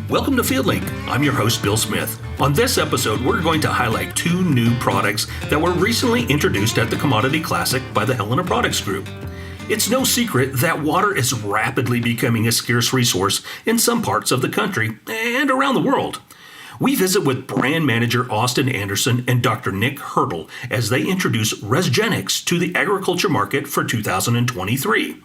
Welcome to FieldLink. I'm your host, Bill Smith. On this episode, we're going to highlight two new products that were recently introduced at the Commodity Classic by the Helena Products Group. It's no secret that water is rapidly becoming a scarce resource in some parts of the country and around the world. We visit with brand manager Austin Anderson and Dr. Nick Hertel as they introduce Resgenix to the agriculture market for 2023.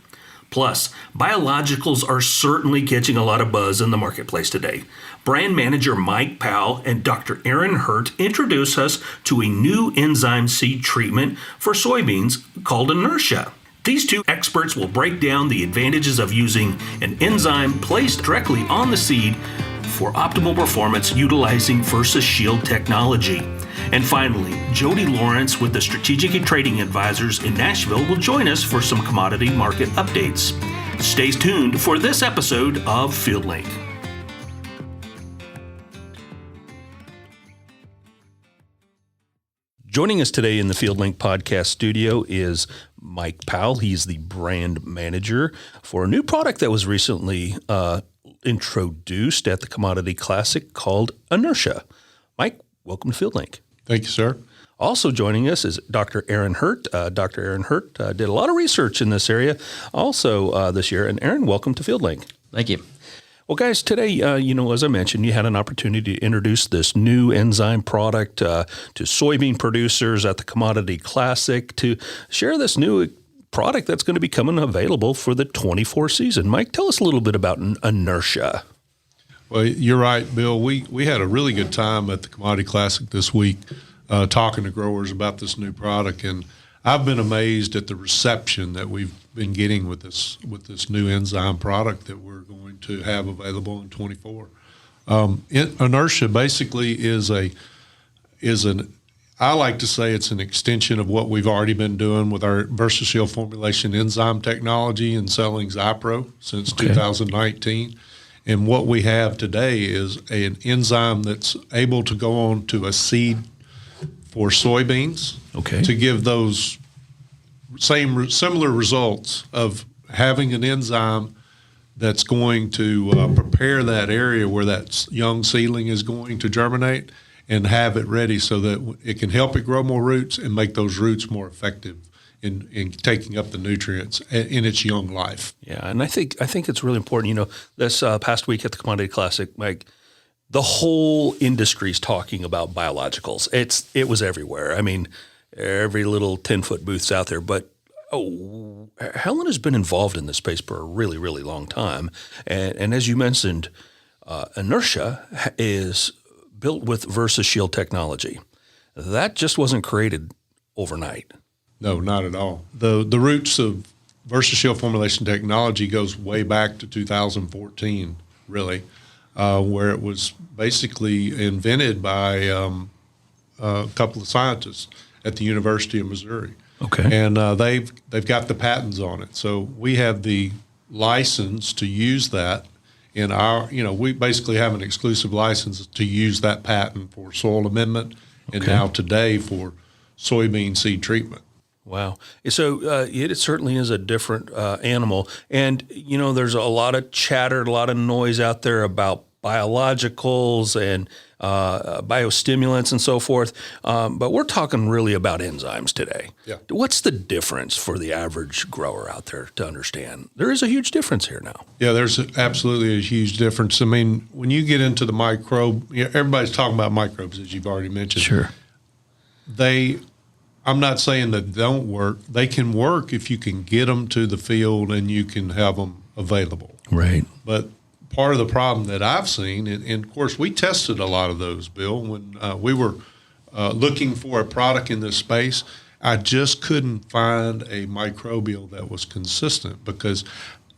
Plus, biologicals are certainly catching a lot of buzz in the marketplace today. Brand manager Mike Powell and Dr. Aaron Hert introduce us to a new enzyme seed treatment for soybeans called Enertia. These two experts will break down the advantages of using an enzyme placed directly on the seed for optimal performance utilizing Versus Shield technology. And finally, Jody Lawrence with the Strategic Trading Advisors in Nashville will join us for some commodity market updates. Stay tuned for this episode of FieldLink. Joining us today in the FieldLink podcast studio is Mike Powell. He's the brand manager for a new product that was recently introduced at the Commodity Classic called Enertia. Mike, welcome to FieldLink. Thank you, sir. Also joining us is Dr. Aaron Hert. Dr. Aaron Hert did a lot of research in this area also this year. And Aaron, welcome to FieldLink. Thank you. Well, guys, today, as I mentioned, you had an opportunity to introduce this new enzyme product to soybean producers at the Commodity Classic to share this new product that's going to be coming available for the 24 season. Mike, tell us a little bit about Enertia. Well, you're right, Bill. We had a really good time at the Commodity Classic this week talking to growers about this new product, and I've been amazed at the reception that we've been getting with this new enzyme product that we're going to have available in 24. Enertia basically I like to say it's an extension of what we've already been doing with our Versus Shield formulation enzyme technology and selling Zypro since 2019. And what we have today is an enzyme that's able to go on to a seed for soybeans to give those similar results of having an enzyme that's going to prepare that area where that young seedling is going to germinate and have it ready so that it can help it grow more roots and make those roots more effective in taking up the nutrients in its young life. Yeah, and I think it's really important. This past week at the Commodity Classic, Mike, the whole industry's talking about biologicals. It was everywhere. I mean, every little 10-foot booth's out there. But Helena's been involved in this space for a really, really long time. And as you mentioned, Enertia is built with Versus Shield technology. That just wasn't created overnight. No, not at all. The roots of Versus Shield formulation technology goes way back to 2014, really, where it was basically invented by a couple of scientists at the University of Missouri. Okay. And they've got the patents on it. So we have the license to use that in our, we basically have an exclusive license to use that patent for soil amendment and now today for soybean seed treatment. Wow. So it certainly is a different animal. And, there's a lot of chatter, a lot of noise out there about biologicals and biostimulants and so forth. But we're talking really about enzymes today. Yeah. What's the difference for the average grower out there to understand? There is a huge difference here now. Yeah, there's absolutely a huge difference. I mean, when you get into the microbe, everybody's talking about microbes, as you've already mentioned. Sure. I'm not saying that they don't work. They can work if you can get them to the field and you can have them available. Right. But part of the problem that I've seen, and of course we tested a lot of those, Bill, when we were looking for a product in this space, I just couldn't find a microbial that was consistent because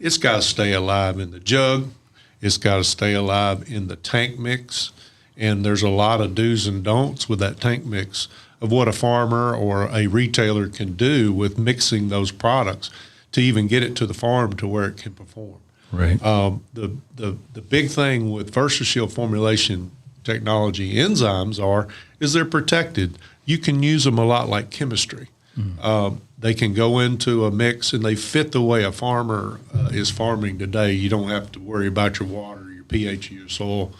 it's got to stay alive in the jug. It's got to stay alive in the tank mix. And there's a lot of do's and don'ts with that tank mix of what a farmer or a retailer can do with mixing those products to even get it to the farm to where it can perform. Right. The big thing with Versus Shield formulation technology enzymes is they're protected. You can use them a lot like chemistry. They can go into a mix and they fit the way a farmer is farming today. You don't have to worry about your water, your pH of your soil.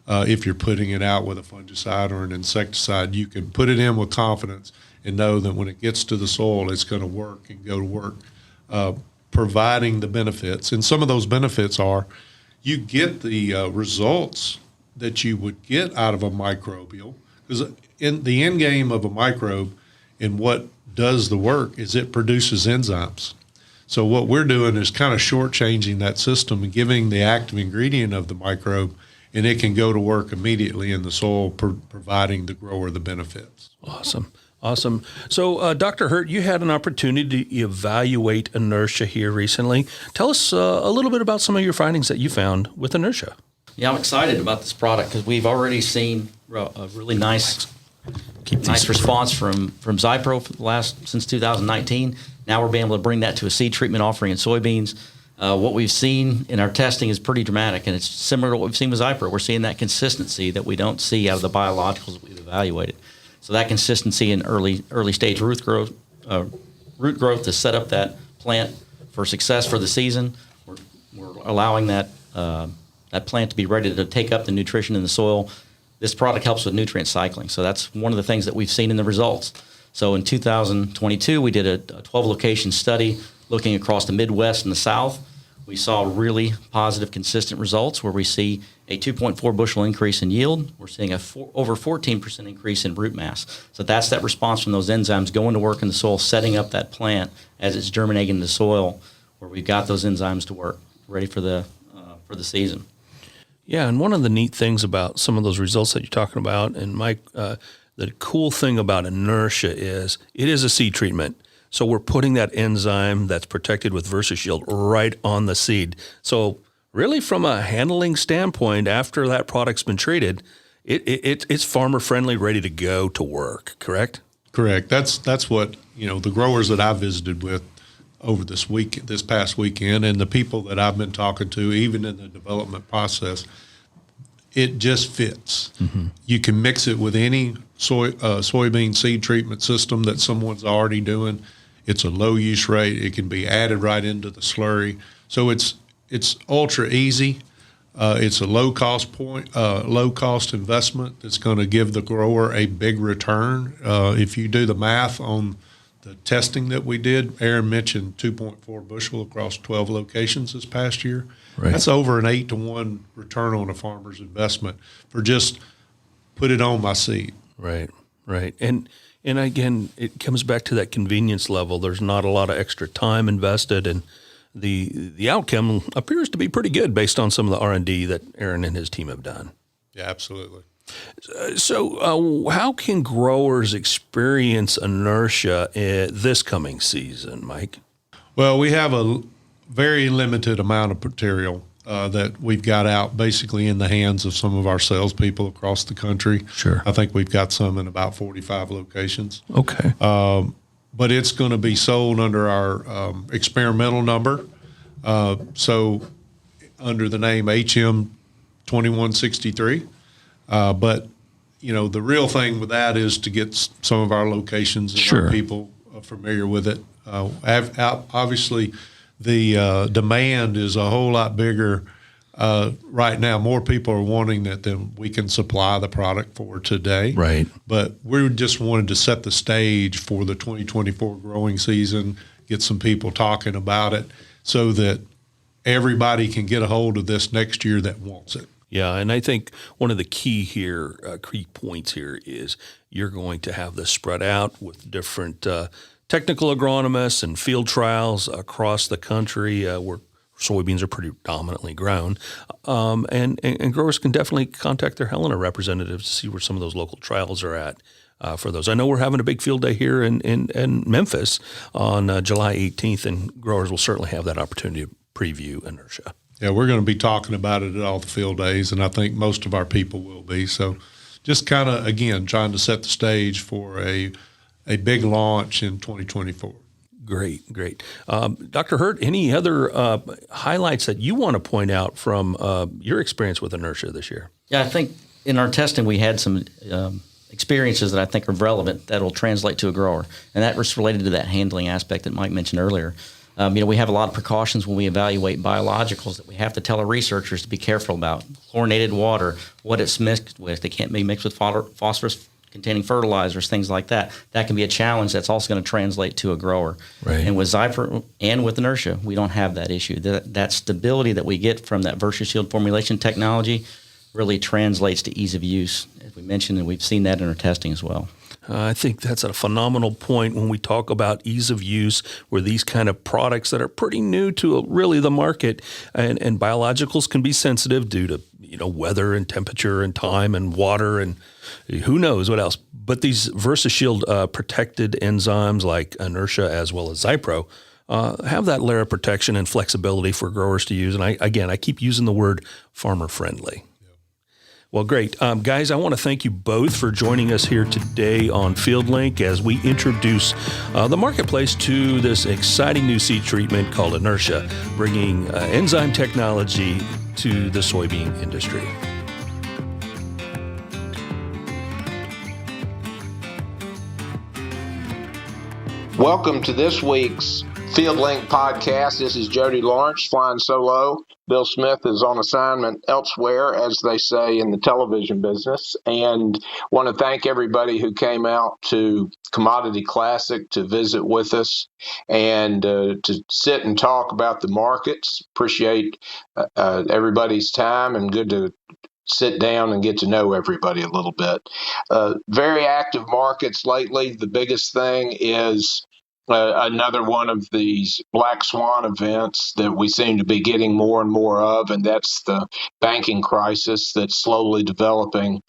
If you're putting it out with a fungicide or an insecticide, you can put it in with confidence and know that when it gets to the soil, it's going to work and go to work, providing the benefits. And some of those benefits are you get the results that you would get out of a microbial, because in the end game of a microbe and what does the work is it produces enzymes. So what we're doing is kind of shortchanging that system and giving the active ingredient of the microbe, and it can go to work immediately in the soil, providing the grower the benefits. Awesome. Awesome. So, Dr. Hert, you had an opportunity to evaluate Enertia here recently. Tell us a little bit about some of your findings that you found with Enertia. Yeah, I'm excited about this product because we've already seen a really nice response from Zypro since 2019. Now we're being able to bring that to a seed treatment offering in soybeans. What we've seen in our testing is pretty dramatic, and it's similar to what we've seen with Zypro. We're seeing that consistency that we don't see out of the biologicals that we've evaluated. So that consistency in early stage root growth to set up that plant for success for the season. We're allowing that plant to be ready to take up the nutrition in the soil. This product helps with nutrient cycling. So that's one of the things that we've seen in the results. So in 2022, we did a 12-location study looking across the Midwest and the South. We saw really positive, consistent results where we see a 2.4 bushel increase in yield. We're seeing over 14% increase in root mass. So that's that response from those enzymes going to work in the soil, setting up that plant as it's germinating in the soil, where we've got those enzymes to work, ready for the season. Yeah, and one of the neat things about some of those results that you're talking about, and Mike, the cool thing about Enertia is it is a seed treatment. So we're putting that enzyme that's protected with VersaShield right on the seed. So really from a handling standpoint, after that product's been treated, it's farmer friendly, ready to go to work, correct? Correct. That's what, the growers that I visited with over this past weekend, and the people that I've been talking to, even in the development process, it just fits. Mm-hmm. You can mix it with any soybean seed treatment system that someone's already doing. It's a low use rate. It can be added right into the slurry. So it's ultra easy. It's a low cost investment that's going to give the grower a big return. If you do the math on the testing that we did, Aaron mentioned 2.4 bushel across 12 locations this past year. Right. That's over an 8-to-1 return on a farmer's investment for just put it on my seed. Right. And again, it comes back to that convenience level. There's not a lot of extra time invested, and the outcome appears to be pretty good based on some of the R&D that Aaron and his team have done. Yeah, absolutely. So how can growers experience Enertia this coming season, Mike? Well, we have a very limited amount of material that we've got out basically in the hands of some of our salespeople across the country. Sure. I think we've got some in about 45 locations. Okay. But it's going to be sold under our experimental number. So under the name HM2163. But, the real thing with that is to get some of our locations and our people familiar with it. Obviously, the demand is a whole lot bigger right now. More people are wanting that than we can supply the product for today. Right. But we just wanted to set the stage for the 2024 growing season, get some people talking about it so that everybody can get a hold of this next year that wants it. Yeah, and I think one of the key points here is you're going to have this spread out with different technical agronomists and field trials across the country where soybeans are predominantly grown. And growers can definitely contact their Helena representatives to see where some of those local trials are at for those. I know we're having a big field day here in Memphis on July 18th, and growers will certainly have that opportunity to preview Enertia. Yeah, we're going to be talking about it at all the field days, and I think most of our people will be. So just kind of, again, trying to set the stage for a big launch in 2024. Great. Dr. Hert, any other highlights that you want to point out from your experience with Enertia this year? Yeah, I think in our testing we had some experiences that I think are relevant that will translate to a grower, and that was related to that handling aspect that Mike mentioned earlier. We have a lot of precautions when we evaluate biologicals that we have to tell our researchers to be careful about. Chlorinated water, what it's mixed with. They can't be mixed with phosphorus-containing fertilizers, things like that. That can be a challenge that's also going to translate to a grower. Right. And with Zypro and with Enertia, we don't have that issue. That stability that we get from that VersaShield formulation technology really translates to ease of use, as we mentioned, and we've seen that in our testing as well. I think that's a phenomenal point when we talk about ease of use, where these kind of products that are pretty new to really the market, and biologicals can be sensitive due to weather and temperature and time and water and who knows what else. But these VersaShield protected enzymes like Enertia as well as Zypro have that layer of protection and flexibility for growers to use. And I keep using the word farmer friendly. Well, great. Guys, I want to thank you both for joining us here today on FieldLink as we introduce the marketplace to this exciting new seed treatment called Enertia, bringing enzyme technology to the soybean industry. Welcome to this week's FieldLink podcast. This is Jody Lawrence flying solo. Bill Smith is on assignment elsewhere, as they say in the television business. And want to thank everybody who came out to Commodity Classic to visit with us and to sit and talk about the markets. Appreciate everybody's time, and good to sit down and get to know everybody a little bit. Very active markets lately. The biggest thing is another one of these black swan events that we seem to be getting more and more of, and that's the banking crisis that's slowly developing.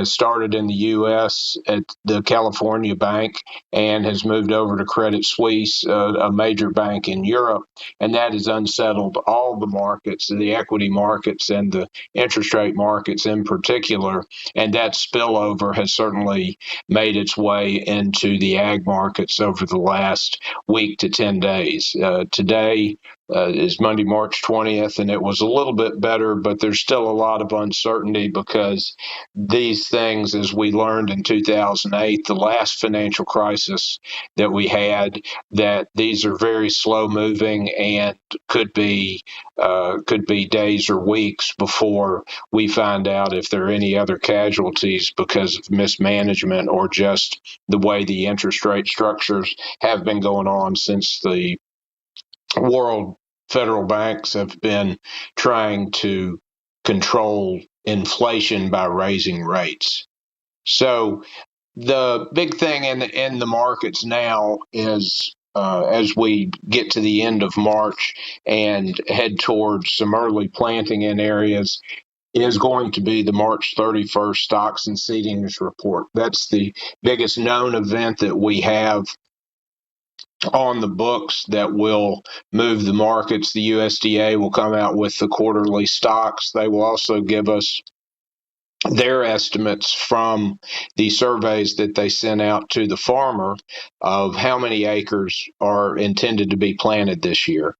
Started in the U.S. at the California Bank and has moved over to Credit Suisse, a major bank in Europe, and that has unsettled all the markets, the equity markets and the interest rate markets in particular, and that spillover has certainly made its way into the ag markets over the last week to 10 days. Today is Monday, March 20th, and it was a little bit better, but there's still a lot of uncertainty because these things, as we learned in 2008, the last financial crisis that we had, that these are very slow moving and could be days or weeks before we find out if there are any other casualties because of mismanagement or just the way the interest rate structures have been going on since the world federal banks have been trying to control inflation by raising rates. So the big thing in the markets now is as we get to the end of March and head towards some early planting in areas, is going to be the March 31st stocks and seedings report. That's the biggest known event that we have on the books that will move the markets. The USDA will come out with the quarterly stocks. They will also give us their estimates from the surveys that they sent out to the farmer of how many acres are intended to be planted this year.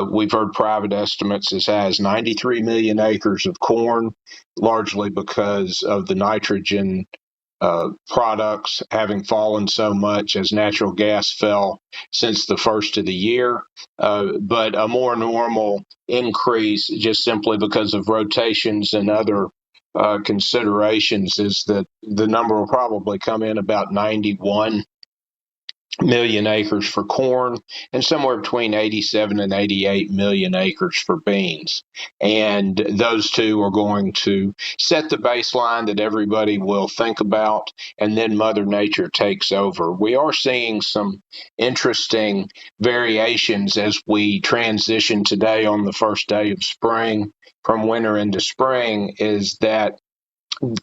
We've heard private estimates as high as 93 million acres of corn, largely because of the nitrogen products having fallen so much as natural gas fell since the first of the year, but a more normal increase just simply because of rotations and other considerations is that the number will probably come in about 91 million acres for corn and somewhere between 87 and 88 million acres for beans. And those two are going to set the baseline that everybody will think about, and then Mother Nature takes over. We are seeing some interesting variations as we transition today on the first day of spring from winter into spring, is that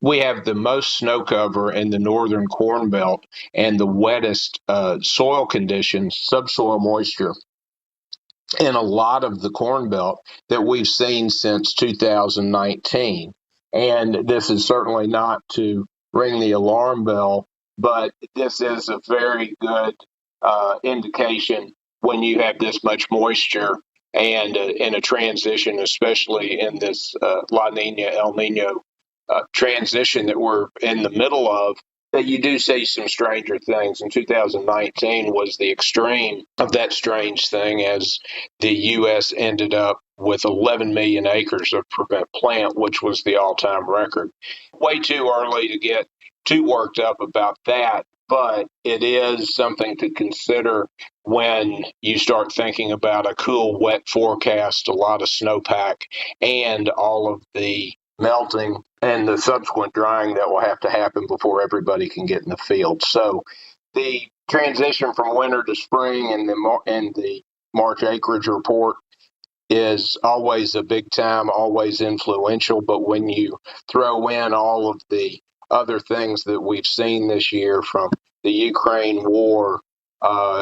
we have the most snow cover in the northern Corn Belt and the wettest soil conditions, subsoil moisture, in a lot of the Corn Belt that we've seen since 2019. And this is certainly not to ring the alarm bell, but this is a very good indication when you have this much moisture and in a transition, especially in this La Nina, El Nino transition that we're in the middle of, that you do see some stranger things. And 2019 was the extreme of that strange thing, as the U.S. ended up with 11 million acres of prevent plant, which was the all-time record. Way too early to get too worked up about that, but it is something to consider when you start thinking about a cool, wet forecast, a lot of snowpack, and all of the melting and the subsequent drying that will have to happen before everybody can get in the field. So the transition from winter to spring and the March acreage report is always a big time, always influential. But when you throw in all of the other things that we've seen this year, from the Ukraine war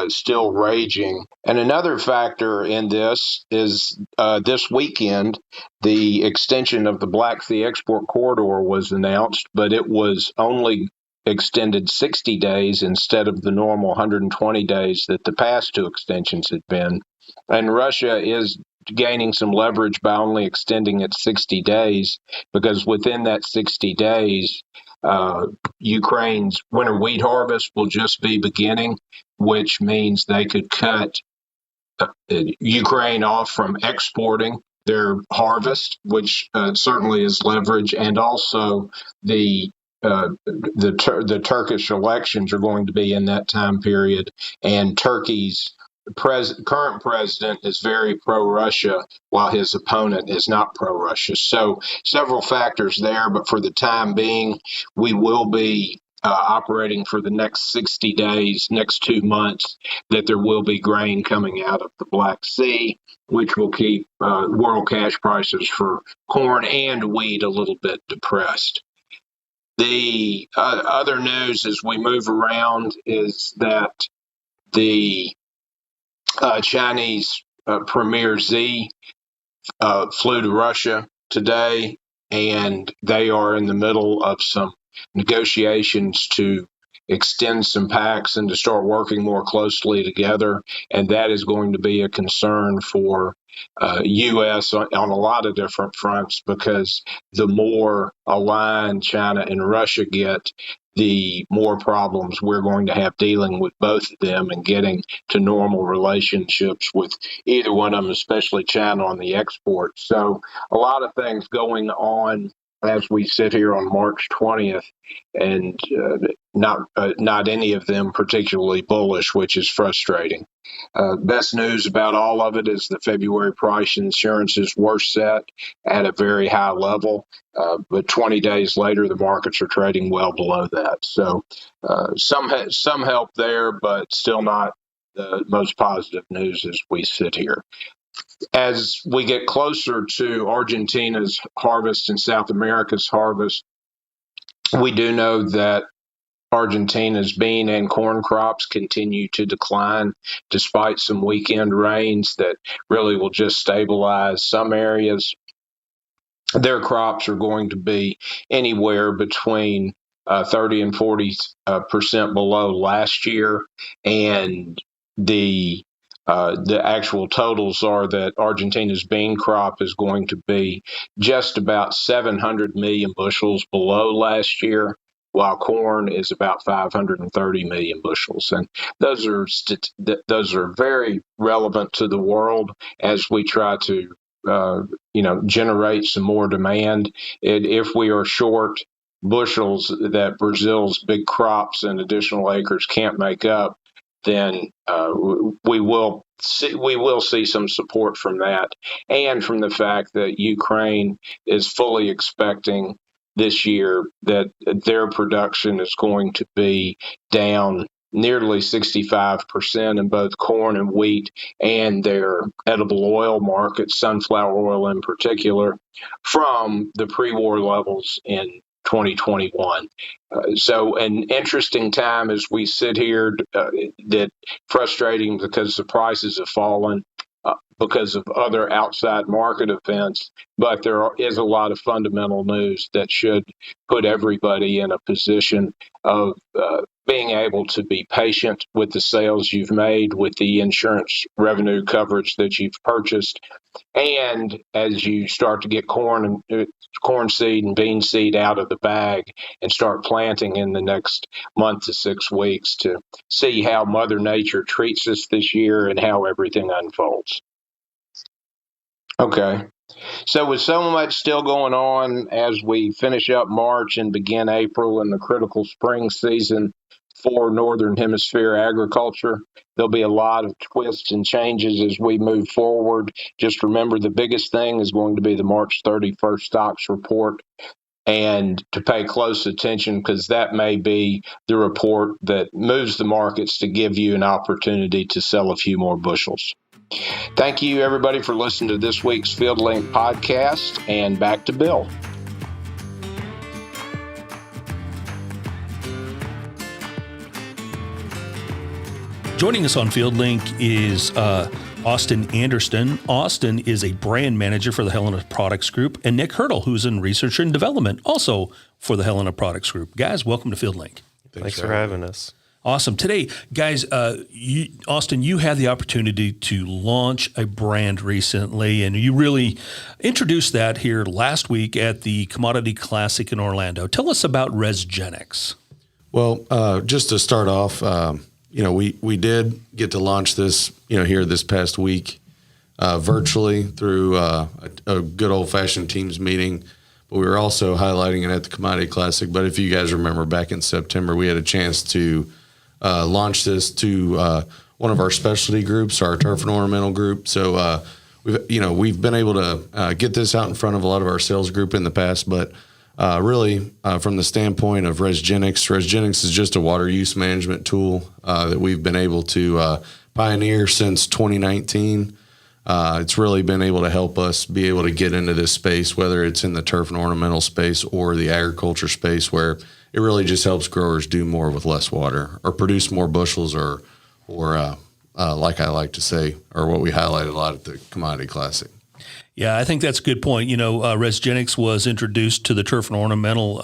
still raging. And another factor in this is this weekend, the extension of the Black Sea export corridor was announced, but it was only extended 60 days instead of the normal 120 days that the past two extensions had been. And Russia is gaining some leverage by only extending it 60 days, because within that 60 days, Ukraine's winter wheat harvest will just be beginning, which means they could cut Ukraine off from exporting their harvest, which certainly is leverage. And also the Turkish elections are going to be in that time period, and Turkey's current president is very pro-Russia, while his opponent is not pro-Russia. So several factors there, but for the time being, we will be operating for the next 60 days, next 2 months, that there will be grain coming out of the Black Sea, which will keep world cash prices for corn and wheat a little bit depressed. The other news as we move around is that the Chinese Premier Xi flew to Russia today, and they are in the middle of some negotiations to extend some pacts and to start working more closely together. And that is going to be a concern for U.S. on a lot of different fronts, because the more aligned China and Russia get, the more problems we're going to have dealing with both of them and getting to normal relationships with either one of them, especially China on the export. So a lot of things going on as we sit here on March 20th, and not any of them particularly bullish, which is frustrating. Best news about all of it is the February price insurances were set at a very high level, but 20 days later, the markets are trading well below that. So some help there, but still not the most positive news as we sit here. As we get closer to Argentina's harvest and South America's harvest, we do know that Argentina's bean and corn crops continue to decline despite some weekend rains that really will just stabilize some areas. Their crops are going to be anywhere between 30 and 40% below last year, and the actual totals are that Argentina's bean crop is going to be just about 700 million bushels below last year, while corn is about 530 million bushels. And those are very relevant to the world as we try to generate some more demand. And if we are short bushels that Brazil's big crops and additional acres can't make up, then we will see some support from that, and from the fact that Ukraine is fully expecting this year that their production is going to be down nearly 65% in both corn and wheat, and their edible oil market, sunflower oil in particular, from the pre-war levels in 2021. So an interesting time as we sit here, that frustrating because the prices have fallen because of other outside market events, but there is a lot of fundamental news that should put everybody in a position of being able to be patient with the sales you've made, with the insurance revenue coverage that you've purchased. And as you start to get corn seed and bean seed out of the bag and start planting in the next month to 6 weeks, to see how Mother Nature treats us this year and how everything unfolds. Okay. So with so much still going on as we finish up March and begin April and the critical spring season for Northern Hemisphere agriculture, there'll be a lot of twists and changes as we move forward. Just remember, the biggest thing is going to be the March 31st stocks report, and to pay close attention, because that may be the report that moves the markets to give you an opportunity to sell a few more bushels. Thank you, everybody, for listening to this week's FieldLink podcast, and back to Bill. Joining us on FieldLink is Austin Anderson. Austin is a brand manager for the Helena Products Group, and Nick Hertel, who's in research and development, also for the Helena Products Group. Guys, welcome to FieldLink. Thanks for having us. Awesome. Today, guys, Austin, you had the opportunity to launch a brand recently, and you really introduced that here last week at the Commodity Classic in Orlando. Tell us about Resgenix. Well, just to start off, we did get to launch this, here this past week virtually through a good old-fashioned Teams meeting. But we were also highlighting it at the Commodity Classic. But if you guys remember, back in September, we had a chance to launch this to one of our specialty groups, our turf and ornamental group. So we've been able to get this out in front of a lot of our sales group in the past. But really, from the standpoint of Resgenix is just a water use management tool that we've been able to pioneer since 2019. It's really been able to help us be able to get into this space, whether it's in the turf and ornamental space or the agriculture space, where it really just helps growers do more with less water, or produce more bushels, or like I like to say, or what we highlight a lot at the Commodity Classic. Yeah, I think that's a good point. Resgenix was introduced to the turf and ornamental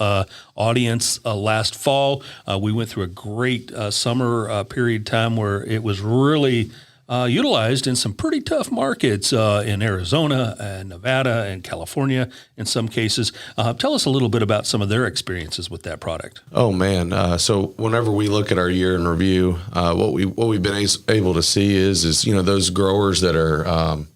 audience last fall. We went through a great summer period of time where it was really utilized in some pretty tough markets in Arizona and Nevada and California in some cases. Tell us a little bit about some of their experiences with that product. Oh, man. So whenever we look at our year in review, what we've been able to see is those growers that are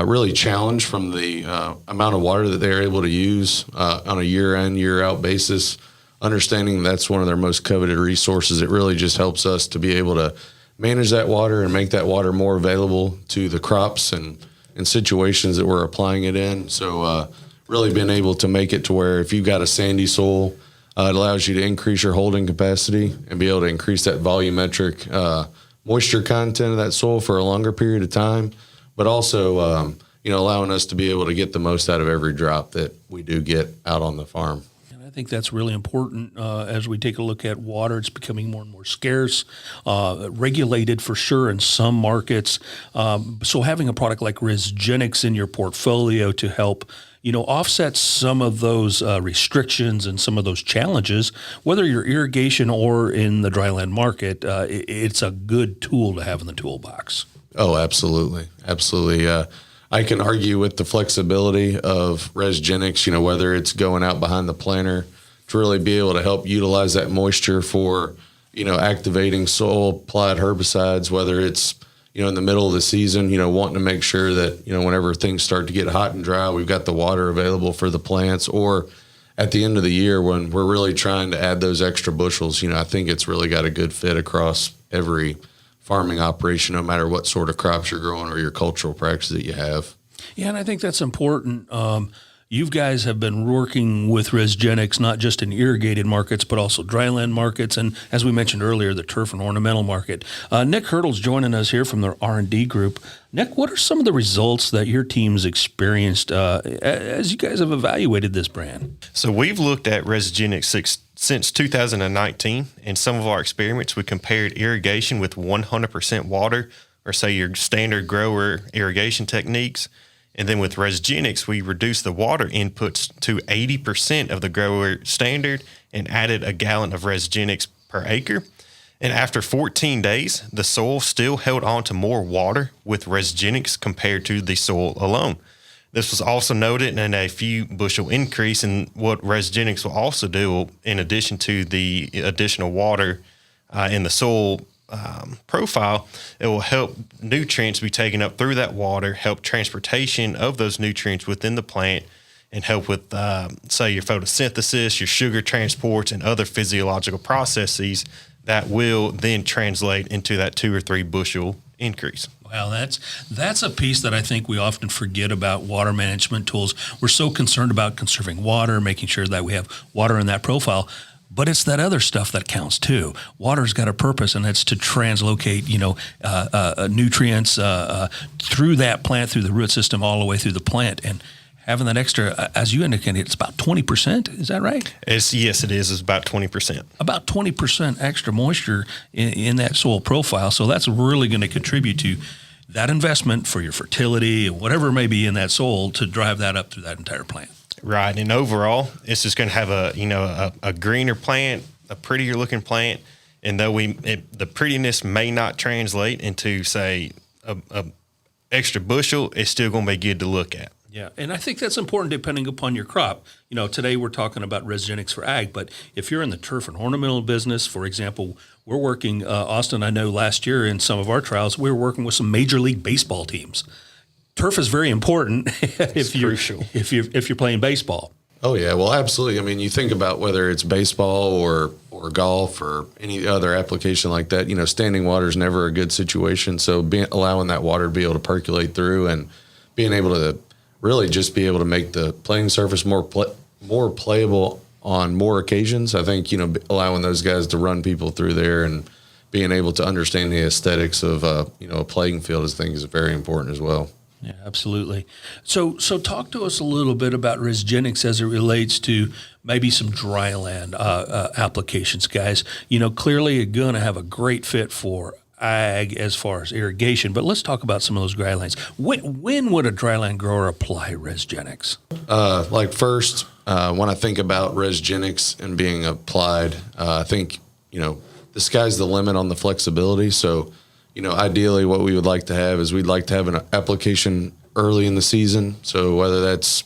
really challenged from the amount of water that they're able to use on a year-in, year-out basis, understanding that's one of their most coveted resources. It really just helps us to be able to manage that water and make that water more available to the crops and situations that we're applying it in. So really been able to make it to where if you've got a sandy soil, it allows you to increase your holding capacity and be able to increase that volumetric moisture content of that soil for a longer period of time, but also allowing us to be able to get the most out of every drop that we do get out on the farm. I think that's really important as we take a look at water. It's becoming more and more scarce, regulated for sure in some markets. So having a product like Resgenix in your portfolio to help, offset some of those restrictions and some of those challenges, whether you're irrigation or in the dryland market, it's a good tool to have in the toolbox. Oh, absolutely. Absolutely. I can argue with the flexibility of Resgenix, whether it's going out behind the planter to really be able to help utilize that moisture for, activating soil applied herbicides, whether it's, in the middle of the season, wanting to make sure that, whenever things start to get hot and dry, we've got the water available for the plants, or at the end of the year when we're really trying to add those extra bushels. I think it's really got a good fit across every farming operation, no matter what sort of crops you're growing or your cultural practices that you have. Yeah, and I think that's important. You guys have been working with Resgenix not just in irrigated markets, but also dryland markets, and as we mentioned earlier, the turf and ornamental market. Nick Hertel's joining us here from their R&D group. Nick, what are some of the results that your team's experienced as you guys have evaluated this brand? So we've looked at Resgenix since 2019. In some of our experiments, we compared irrigation with 100% water, or say your standard grower irrigation techniques. And then with Resgenix, we reduced the water inputs to 80% of the grower standard and added a gallon of Resgenix per acre. And after 14 days, the soil still held on to more water with Resgenix compared to the soil alone. This was also noted in a few bushel increase. And what Resgenix will also do, in addition to the additional water in the soil profile, it will help nutrients be taken up through that water, help transportation of those nutrients within the plant, and help with, say, your photosynthesis, your sugar transports, and other physiological processes that will then translate into that 2 or 3 bushel increase. Well, that's a piece that I think we often forget about water management tools. We're so concerned about conserving water, making sure that we have water in that profile, but it's that other stuff that counts too. Water's got a purpose, and that's to translocate, nutrients through that plant, through the root system, all the way through the plant. And having that extra, as you indicated, it's about 20%. Is that right? Yes, it is. It's about 20%. About 20% extra moisture in that soil profile. So that's really going to contribute to that investment for your fertility, whatever may be in that soil, to drive that up through that entire plant. Right. And overall, it's just going to have a greener plant, a prettier looking plant. And though the prettiness may not translate into, say, a extra bushel, it's still going to be good to look at. Yeah, and I think that's important depending upon your crop. Today we're talking about Resgenix for ag, but if you're in the turf and ornamental business, for example, we're working, Austin, I know last year in some of our trials, we were working with some Major League Baseball teams. Turf is very important if you're playing baseball. Oh, yeah. Well, absolutely. I mean, you think about whether it's baseball or golf or any other application like that, standing water is never a good situation. So allowing that water to be able to percolate through and being able to really just be able to make the playing surface more playable on more occasions. I think, allowing those guys to run people through there and being able to understand the aesthetics of, a playing field, I think, is very important as well. Yeah, absolutely. So talk to us a little bit about Resgenix as it relates to maybe some dry land applications, guys. Clearly you're going to have a great fit for ag as far as irrigation, but let's talk about some of those dry lands. When would a dry land grower apply Resgenix? First, when I think about Resgenix and being applied, I think, the sky's the limit on the flexibility. So, ideally what we would like to have is we'd like to have an application early in the season. So whether that's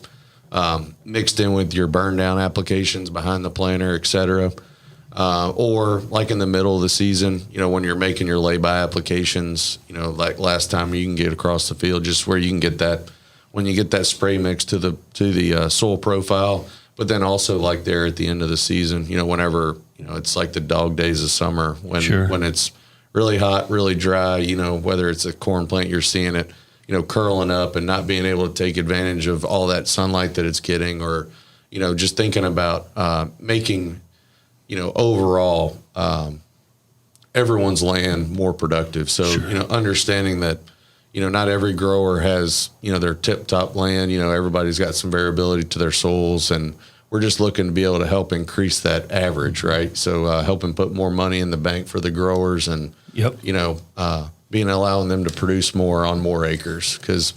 mixed in with your burn down applications behind the planter, et cetera, or like in the middle of the season, when you're making your lay-by applications, like last time you can get across the field, just where you can get that, when you get that spray mix to the soil profile, but then also like there at the end of the season, whenever, it's like the dog days of summer when it's really hot, really dry, whether it's a corn plant, you're seeing it, curling up and not being able to take advantage of all that sunlight that it's getting, or, just thinking about making, overall, everyone's land more productive. So, understanding that, not every grower has, their tip-top land. Everybody's got some variability to their soils, and we're just looking to be able to help increase that average, right? So helping put more money in the bank for the growers and, allowing them to produce more on more acres. Because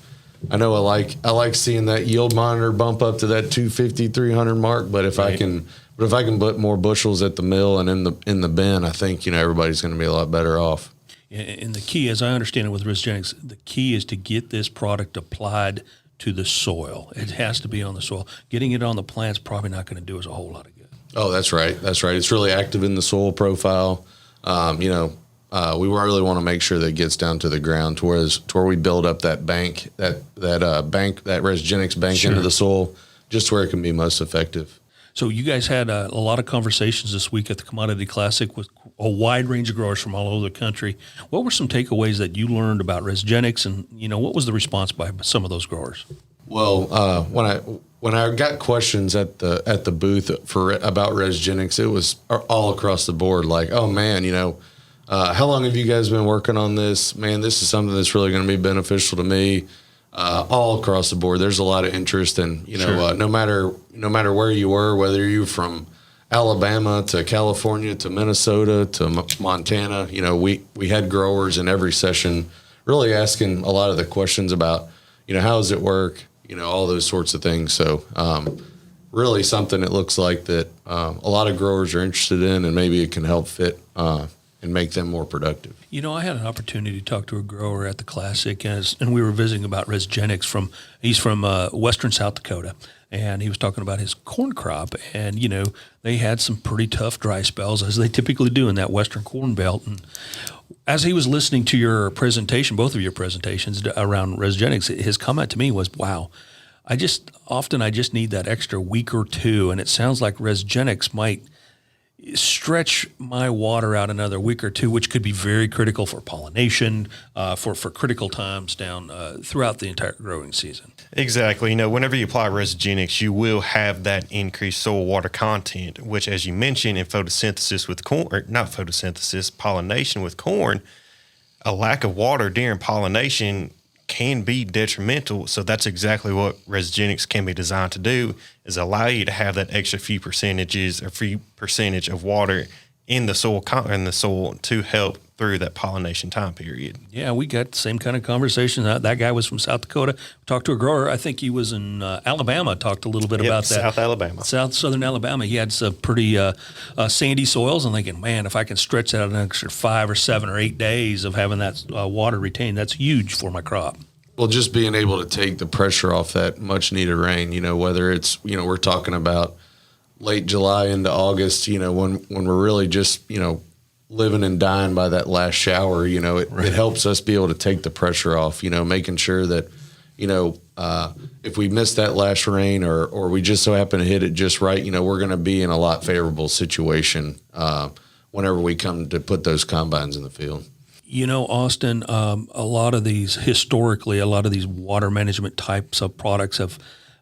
I know I like seeing that yield monitor bump up to that 250, 300 mark, but if I can put more bushels at the mill and in the bin, I think, everybody's going to be a lot better off. And the key, as I understand it with Resgenix, the key is to get this product applied to the soil. It has to be on the soil. Getting it on the plant's probably not going to do us a whole lot of good. Oh, that's right. That's right. It's really active in the soil profile. We really want to make sure that it gets down to the ground to where we build up that bank, that Resgenix bank into the soil, just where it can be most effective. So you guys had a lot of conversations this week at the Commodity Classic with a wide range of growers from all over the country. What were some takeaways that you learned about Resgenix, and what was the response by some of those growers? Well, when I got questions at the booth about Resgenix, it was all across the board. Like, oh man, how long have you guys been working on this? Man, this is something that's really going to be beneficial to me. All across the board, there's a lot of interest, and no matter where you were, whether you're from Alabama to California to Minnesota to Montana, we had growers in every session, really asking a lot of the questions about, how does it work, all those sorts of things. So really something it looks like that a lot of growers are interested in, and maybe it can help fit and make them more productive. You know, I had an opportunity to talk to a grower at the Classic, and we were visiting about Resgenix. He's from western South Dakota, and he was talking about his corn crop. And, you know, they had some pretty tough dry spells, as they typically do in that western corn belt. And as he was listening to your presentation, both of your presentations around Resgenix, his comment to me was, wow, I just need that extra week or two. And it sounds like Resgenix might stretch my water out another week or two, which could be very critical for pollination, for critical times down throughout the entire growing season. Exactly. You know, whenever you apply Resgenix, you will have that increased soil water content, which, as you mentioned, in photosynthesis with corn, or not photosynthesis, pollination with corn, a lack of water during pollination can be detrimental. So that's exactly what Resgenix can be designed to do, is allow you to have that extra few percentage of water in the soil to help through that pollination time period. Yeah, we got the same kind of conversation. That guy was from South Dakota. Talked to a grower. I think he was in Alabama. Talked a little bit about that. Southern Alabama. He had some pretty sandy soils, and thinking, man, if I can stretch that an extra 5 or 7 or 8 days of having that water retained, that's huge for my crop. Well, just being able to take the pressure off that much needed rain, you know, whether it's, you know, we're talking about late July into August, you know, when we're really just, you know, living and dying by that last shower, you know, it helps us be able to take the pressure off, you know, making sure that, you know, if we miss that last rain or we just so happen to hit it just right, you know, we're going to be in a lot favorable situation whenever we come to put those combines in the field. You know, Austin, a lot of these water management types of products have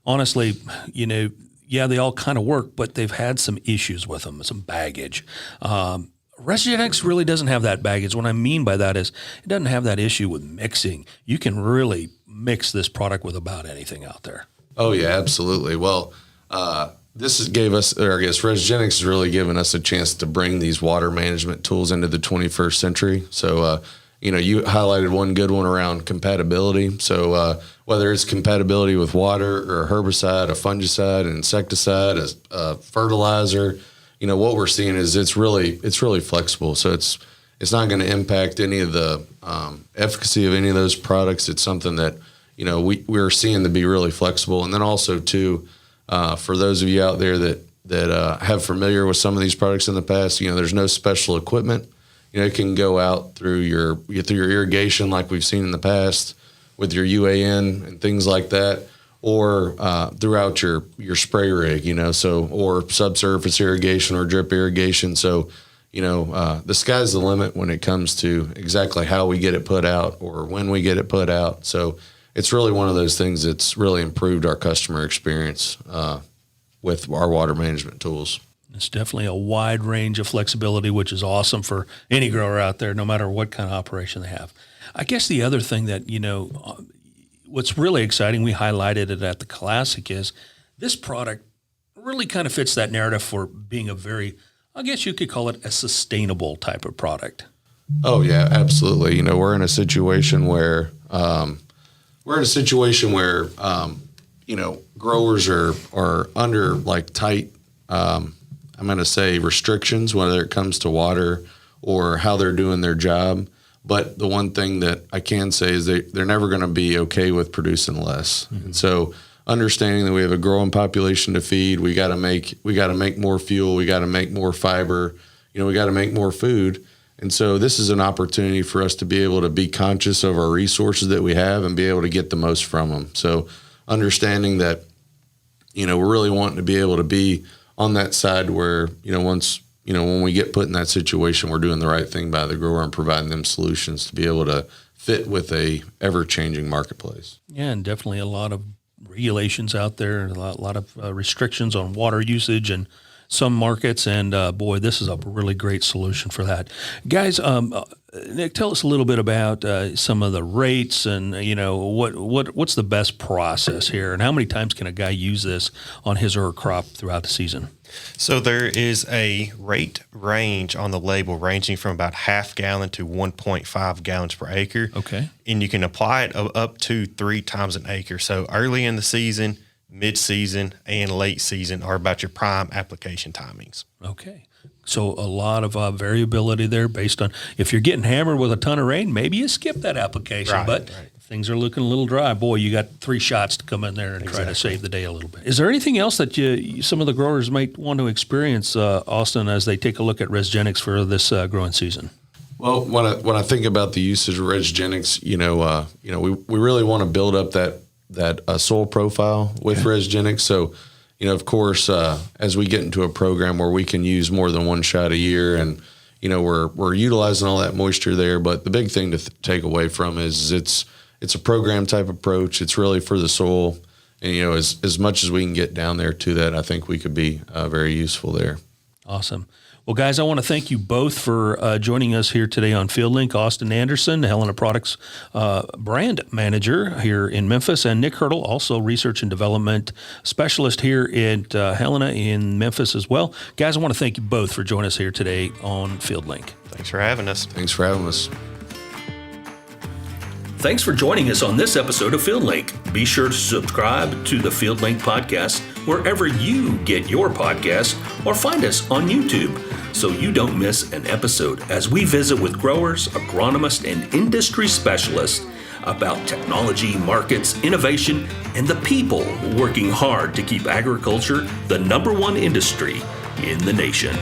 honestly, you know, yeah, they all kind of work, but they've had some issues with them, some baggage. Resgenix really doesn't have that baggage. What I mean by that is it doesn't have that issue with mixing. You can really mix this product with about anything out there. Oh, yeah, absolutely. Well, Resgenix has really given us a chance to bring these water management tools into the 21st century. So, you know, you highlighted one good one around compatibility. So whether it's compatibility with water or a herbicide, a fungicide, an insecticide, a fertilizer, you know, what we're seeing is it's really flexible. So it's not going to impact any of the efficacy of any of those products. It's something that, you know, we're seeing to be really flexible. And then also too, for those of you out there that have familiar with some of these products in the past, you know, there's no special equipment. You know, it can go out through your irrigation like we've seen in the past with your UAN and things like that, or throughout your spray rig, you know, so, or subsurface irrigation or drip irrigation. So, you know, the sky's the limit when it comes to exactly how we get it put out or when we get it put out. So it's really one of those things that's really improved our customer experience with our water management tools. It's definitely a wide range of flexibility, which is awesome for any grower out there, no matter what kind of operation they have. I guess the other thing that, you know, what's really exciting, we highlighted it at the Classic, is this product really kind of fits that narrative for being a very, I guess you could call it a sustainable type of product. Oh, yeah, absolutely. You know, we're in a situation where you know, growers are under like tight, I'm going to say restrictions, whether it comes to water or how they're doing their job. But the one thing that I can say is they're never going to be okay with producing less. Mm-hmm. And so understanding that we have a growing population to feed, we got to make more fuel, we got to make more fiber, you know, we got to make more food. And so this is an opportunity for us to be able to be conscious of our resources that we have and be able to get the most from them. So understanding that, you know, we're really wanting to be able to be on that side where, you know, once, you know, when we get put in that situation, we're doing the right thing by the grower and providing them solutions to be able to fit with a ever-changing marketplace. Yeah, and definitely a lot of regulations out there, a lot of restrictions on water usage and some markets, and boy, this is a really great solution for that. Guys, Nick, tell us a little bit about some of the rates and, you know, what's the best process here, and how many times can a guy use this on his or her crop throughout the season? So there is a rate range on the label ranging from about half gallon to 1.5 gallons per acre. Okay. And you can apply it up to 3 times an acre. So early in the season, mid-season, and late season are about your prime application timings. Okay. So a lot of variability there based on if you're getting hammered with a ton of rain, maybe you skip that application. Right, but right. if things are looking a little dry, boy, you got 3 shots to come in there and try to save the day a little bit. Is there anything else that some of the growers might want to experience, Austin, as they take a look at Resgenix for this growing season? Well, when I think about the usage of Resgenix, we really want to build up that soil profile with Resgenix. So, of course, as we get into a program where we can use more than 1 shot a year, and we're utilizing all that moisture there. But the big thing to take away from is it's a program type approach. It's really for the soil, and as much as we can get down there to that, I think we could be very useful there. Awesome. Well, guys, I want to thank you both for joining us here today on FieldLink. Austin Anderson, the Helena Products brand manager here in Memphis, and Nick Hyrtle, also research and development specialist here at Helena in Memphis as well. Guys, I want to thank you both for joining us here today on FieldLink. Thanks for having us. Thanks for having us. Thanks for joining us on this episode of FieldLink. Be sure to subscribe to the FieldLink podcast wherever you get your podcasts, or find us on YouTube so you don't miss an episode as we visit with growers, agronomists, and industry specialists about technology, markets, innovation, and the people working hard to keep agriculture the #1 industry in the nation.